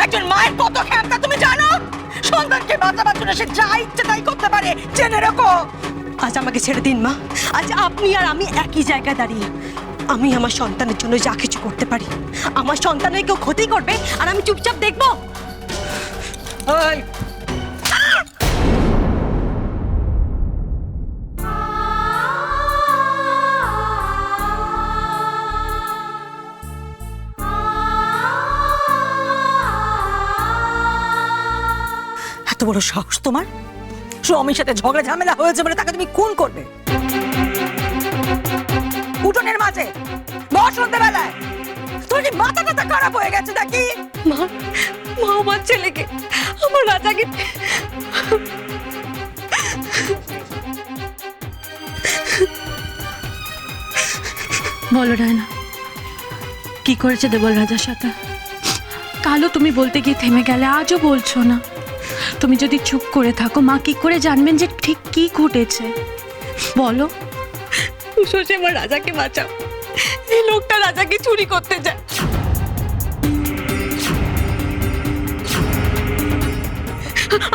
একজন মায়ের কত ক্ষমতা তুমি জানো? সন্তানকে বাঁচাবার জন্য সে যা ইচ্ছে তাই করতে পারে, জেনে রাখো। আজ আমাকে ছেড়ে দিন মা। আজ আপনি আর আমি একই জায়গায় দাঁড়িয়ে। আমি আমার সন্তানের জন্য যা কিছু করতে পারি। আমার সন্তানের কেউ ক্ষতি করবে আর আমি চুপচাপ দেখবো? এত বড় সাহস তোমার? স্বামীর সাথে ঝগড়া ঝামেলা হয়েছে বলে তাকে তুমি খুন করবে? উঠোনের মাঝে বসন্তের বেলায়? তোর কি মাথা টাথা খারাপ হয়ে গেছে নাকি? মা, মা আমার ছেলেকে, আমার রাজাকে বলো রায়না, কি করেছে দেবল রাজার সাথে? কালও তুমি বলতে গিয়ে থেমে গেলে, আজও বলছো না। তুমি যদি চুপ করে থাকো, মা কি করে জানবেন যে ঠিক কি ঘটেছে? বলো। শোষে আমার রাজাকে বাঁচাও। এই লোকটা রাজাকে চুরি করতে যায়।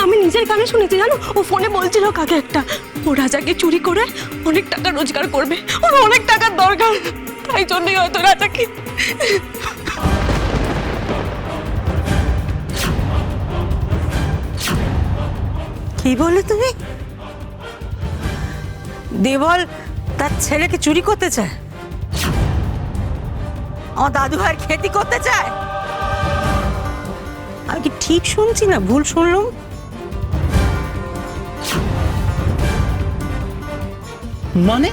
আমি নিজের কানে শুনেছি জানো, ও ফোনে বলছিল কাকে একটা ও রাজাকে চুরি করে অনেক টাকা রোজগার করবে, ওর অনেক টাকার দরকার, তাই জন্যই হয়তো রাজাকে। কি বলে তুমি? দেবল তার ছেলেকে চুরি করতে চায়? আমার দাদু ভাইয়ের খেতি করতে চায়? আমি কি ঠিক শুনছি না ভুল শুনলাম? মানে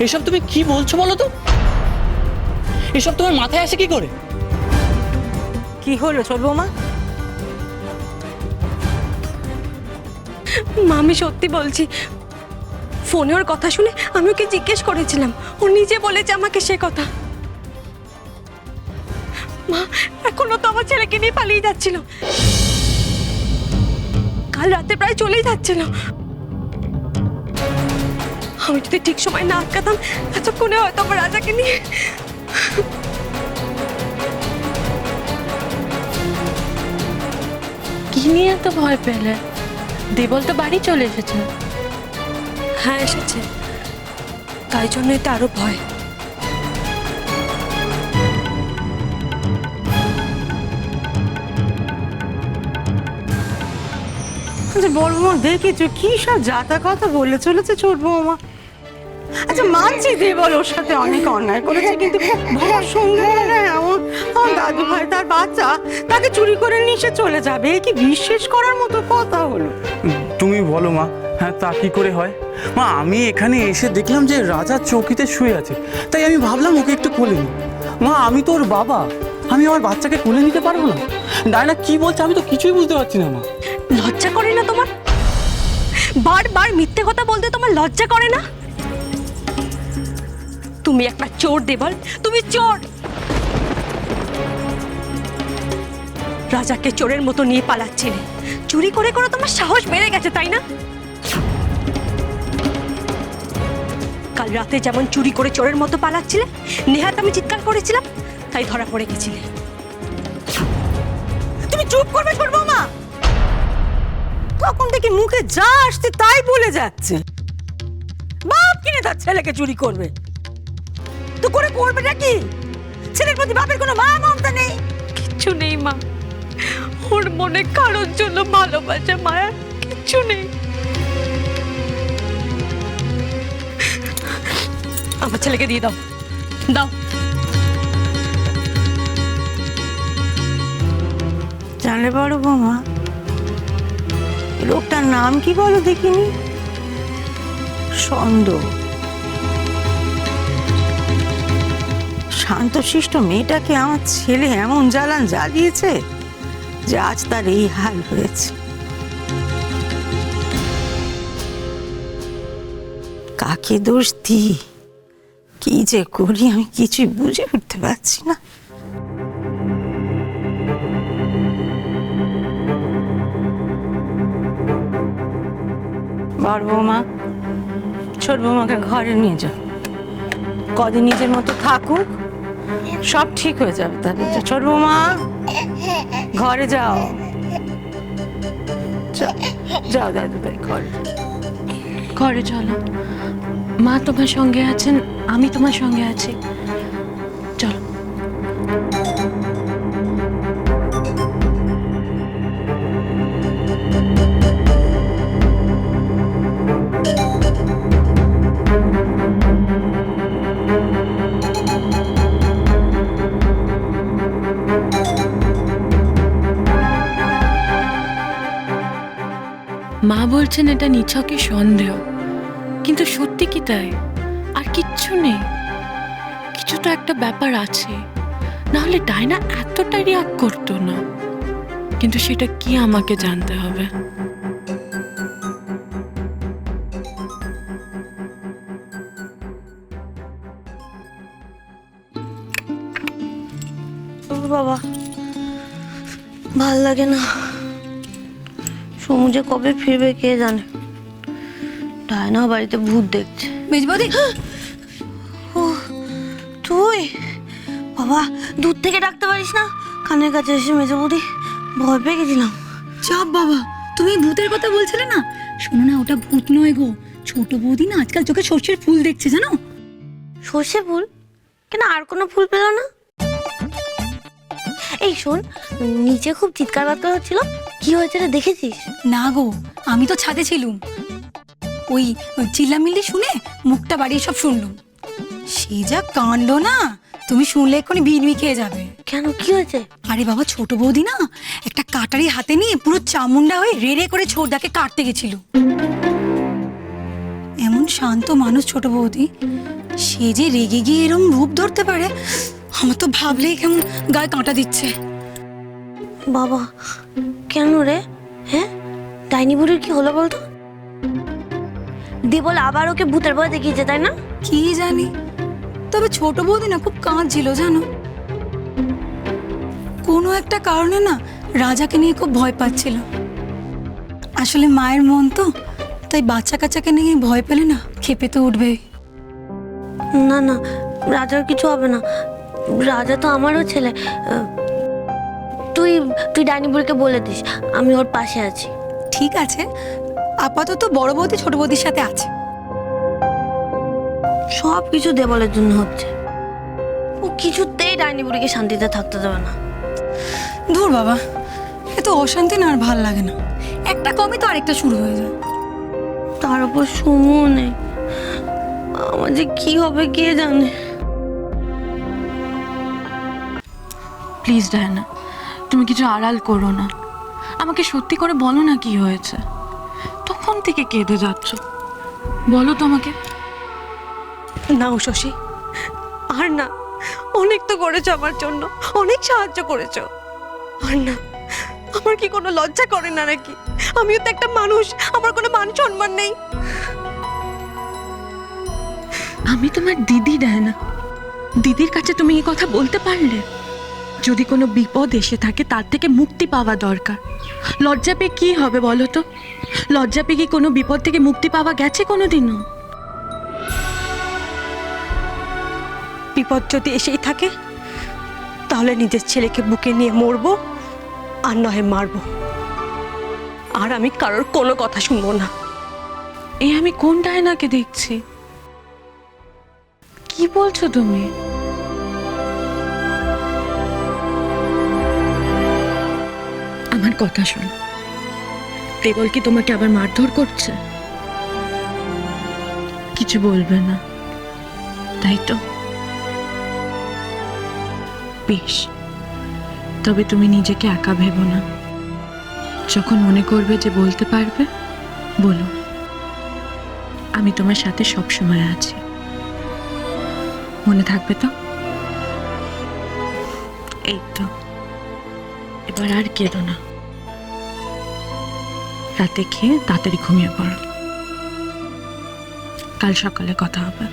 এসব তুমি কি বলছো বলো তো? এসব তোমার মাথায় আসে কি করে? কি হলো ছোট বৌমা? মা, আমি সত্যি বলছি। ফোনে ওর কথা শুনে আমি ওকে জিজ্ঞেস করেছিলাম, ও নিজে বলেছে আমাকে সে কথা। মা, এখনো তো আমার ছেলেকে নিয়ে পালিয়ে যাচ্ছিল। কাল রাতে প্রায় চলেই যাচ্ছিল। আমি যদি ঠিক সময় না আটকাতাম, এতক্ষণে হয়তো আমার রাজাকে নিয়ে। কি নিয়ে এত ভয় পেলে? দেবল তো বাড়ি চলে এসেছে। হ্যাঁ এসেছে, তাই জন্যই তো আরো ভয়। আচ্ছা বড় বৌমা, দেখেছো কি সব যাতা কথা বলে চলেছে ছোট বৌমা? আচ্ছা মানছি দেবল ওর সাথে অনেক অন্যায় করেছে, কিন্তু বাবার সঙ্গে এমন আমার দাদু ভাই তার বাচ্চা তাকে চুরি করে নিয়ে সে চলে যাবে, এ কি বিশ্বাস করার মতো কথা হলো? তুমি বলো মা, হ্যাঁ তা কি করে হয়? মা আমি এখানে এসে দেখলাম যে রাজা চৌকিতে শুয়ে আছে, তাই আমি ভাবলাম ওকে একটু কোলে নিই। মা আমি তো ওর বাবা, আমি আমার বাচ্চাকে কোলে নিতে পারবো না? ডায়না কি বলছে আমি তো কিছুই বুঝতে পারছি না। মা লজ্জা করে না তোমার? বারবার মিথ্যে কথা বলতে তোমার লজ্জা করে না? তুমি একটা চোর দেবল, তুমি চোর। রাজাকে চোরের মতো নিয়ে পালাচ্ছিলে, চুরি করে করে তোমার সাহস বেড়ে গেছে তাই না? কাল রাতে যেমন চুরি করে চোরের মতো পালাচ্ছিলে, নেহাত আমি চিৎকার করেছিলাম, তাই ধরা পড়ে গেছিলে। তুমি চুপ করবে ছোট বৌমা? তখন থেকে মুখে যা আসছে তাই বলে যাচ্ছে। বাপ কিনে তার ছেলেকে চুরি করবে, তো করে করবে নাকি? ছেলের প্রতি বাপের কোনো মা মমতা নেই? কিচ্ছু নেই মা, ওর মনে কারোর জন্য ভালোবাসা মায়া কিচ্ছু নেই। আমার ছেলেকে দিয়ে দাও, দাও। জানলে বড় বৌমা, লোকটার নাম কি বলো দেখিনি? সন্দ। শান্তশিষ্ট মেয়েটাকে আমার ছেলে এমন জ্বালান জ্বালিয়েছে যে আজ তার এই হাল হয়েছে। কাকে দোষ দিই, কি যে করি আমি কিছুই বুঝে উঠতে পারছি না। বড় বৌমা, ছোট বৌমাকে ঘরে নিয়ে যাও, কদিন নিজের মতো থাকুক, সব ঠিক হয়ে যাবে। তাহলে ছোট বৌমা, ঘরে যাও, যাও দাদু ভাই ঘরে। ঘরে চলো, মা তোমার সঙ্গে আছেন, আমি তোমার সঙ্গে আছি, চলো। মা বলছেন এটা নিছকই সন্দেহ, কিন্তু সত্যি কি তাই? আর কিচ্ছু নেই, কিছু তো একটা ব্যাপার আছে, নাহলে ডায়না এতটা রিয়াক্ট করতো না। কিন্তু সেটা কি আমাকে জানতে হবে। বাবা ভাল লাগে না, সমুদ্রে কবে ফিরবে কে জানে। ডায়না বাড়িতে ভূত দেখছে। মেজবৌদি, ও তুই বাবা দূর থেকে ডাকতে পারিস না? কানের কাছে এসে মেজো বৌদি ভয় পেয়ে গেছিলাম। চাপ বাবা, তুমি ভূতের কথা বলছিলে না, শোনো না, ওটা ভূত নয় গো, ছোট বৌদি না আজকাল চোখে সর্ষের ফুল দেখছে জানো। সর্ষে ফুল? কেন আর কোনো ফুল পেল না? এই শোন, নিচে খুব চিৎকার বাৎকার হচ্ছিল, কি হয়েছে রে দেখেছিস? না গো, আমি তো ছাদে ছিলুম, ওই চিল্লামিল্লি শুনে মুখটা বাড়িয়ে সব শুনলুম। সে যা কাণ্ড না, তুমি শুনলে এক্ষুনি ভিড়মি খেয়ে যাবে। কেন, কি হয়েছে? আরে বাবা, ছোট বৌদি না একটা কাটারি হাতে নিয়ে পুরো চামুন্ডা হয়ে রেড়ে করে ছোটদাকে কাটতে গেছিল। এমন শান্ত মানুষ ছোট বৌদি, সে যে রেগে গিয়ে এরকম রূপ ধরতে পারে, আমার তো ভাবলেই কেমন গায়ে কাঁটা দিচ্ছে। বাবা কেন রে? হ্যাঁ, ডাইনি বুড়ির কি হলো বলতো? দেবল আবার ওকে ভূতের ভয় দেখিয়েছে, তাই না? কি জানি, তবে ছোট বৌদি না খুব কাঁদছিল জানো। কোনো একটা কারণে না রাজাকে নিয়ে খুব ভয় পাচ্ছিল। আসলে মায়ের মন তো, তাই বাচ্চা কাচ্চাকে নিয়ে ভয় পেলে না খেপে তো উঠবেই। না না, রাজার কিছু হবে না, রাজা তো আমারও ছেলে। তুই তুই ডাইনি বুড়িকে বলে দিস আমি ওর পাশে আছি। ঠিক আছে, আপাতত বড় বৌদি ছোট বৌদির সাথে আছে। সব কিছু দেবলের জন্য হচ্ছে, ও কিছুতেই ডাইনি বুড়িকে শান্তিতে থাকতে দেবে না। ধুর বাবা, এত অশান্তি না আর ভাল লাগে না, একটা কমে তো আরেকটা শুরু হয়ে যায়। তার উপর সমু নেই, আমার যে কি হবে কে জানে। প্লিজ ডায়না, তুমি কিছু আড়াল করো না, আমাকে সত্যি করে বলো না কি হয়েছে। তখন থেকে কেঁদে যাচ্ছ, বলো তো আমাকে। না ও শশী, আর না, অনেক তো করেছো আমার জন্য, অনেক সাহায্য করেছো। আর না, আমার কি কোনো লজ্জা করে না নাকি? আমিও তো একটা মানুষ, আমার কোনো মান সম্মান নেই? আমি তোমার দিদি ডায়না, দিদির কাছে তুমি এই কথা বলতে পারলে? যদি কোনো বিপদ এসে থাকে তার থেকে মুক্তি পাওয়া দরকার। লজ্জা পেয়ে কি হবে বলো তো? লজ্জা পেয়ে কি কোনো বিপদ থেকে মুক্তি পাওয়া গেছে কোনোদিনও? বিপদ যদি এসেই থাকে, তাহলে নিজের ছেলেকে বুকে নিয়ে মরবো, আর নয় মারবো। আর আমি কারোর কোনো কথা শুনবো না। এই আমি কোন ডায়নাকে দেখছি? কি বলছো তুমি? আমার কথা শোনো, দেবল কি তোমাকে আবার মারধর করছে? কিছু বলবে না, তাই তো? বেশ, তবে তুমি নিজেকে একা ভেবো না। যখন মনে করবে যে বলতে পারবে, বলো। আমি তোমার সাথে সব সময় আছি, মনে থাকবে তো? এই তো, এবার আর কেঁদো না। রাতে খেয়ে তাড়াতাড়ি ঘুমিয়ে পড়ো, কাল সকালে কথা হবে।